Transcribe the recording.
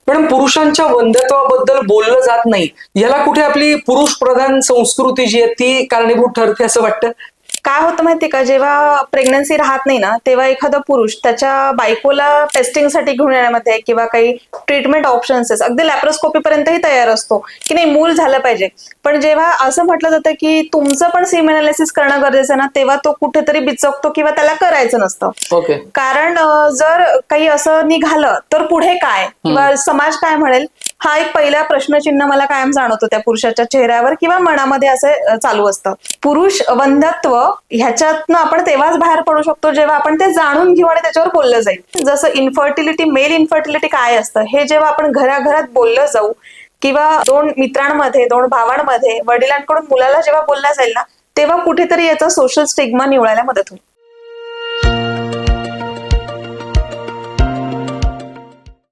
पण पुरुषांच्या वंध्यत्वाबद्दल बोललं जात नाही, याला कुठे आपली पुरुष प्रधान संस्कृती जी आहे ती कारणीभूत ठरते असं वाटतं? काय होतं माहितीये का, जेव्हा प्रेग्नन्सी राहत नाही ना, तेव्हा एखादा पुरुष त्याच्या बायकोला टेस्टिंगसाठी घेऊन येण्यामध्ये किंवा काही ट्रीटमेंट ऑप्शन्स आहेत, अगदी लॅप्रोस्कोपी पर्यंतही तयार असतो की नाही मूल झालं पाहिजे. पण जेव्हा असं म्हटलं जातं की तुमचं पण सीम अनालिसिस करणं गरजेचं आहे ना, तेव्हा तो कुठेतरी बिचकतो किंवा त्याला करायचं नसतं. ओके. कारण जर काही असं निघालं तर पुढे काय किंवा समाज काय म्हणेल, हा एक पहिला प्रश्नचिन्ह मला कायम जाणवतो त्या पुरुषाच्या चेहऱ्यावर किंवा मनामध्ये असे चालू असतं. पुरुष वंध्यत्व ह्याच्यातनं आपण तेव्हाच बाहेर पडू शकतो जेव्हा आपण ते जाणून घेऊ आणि त्याच्यावर बोललं जाईल. जसं इन्फर्टिलिटी, मेल इन्फर्टिलिटी काय असतं हे जेव्हा आपण घराघरात बोललं जाऊ किंवा दोन मित्रांमध्ये, दोन भावांमध्ये, वडिलांकडून मुलाला जेव्हा बोललं जाईल ना, तेव्हा कुठेतरी याचा सोशल स्टिग्मा निवळायला मदत होईल.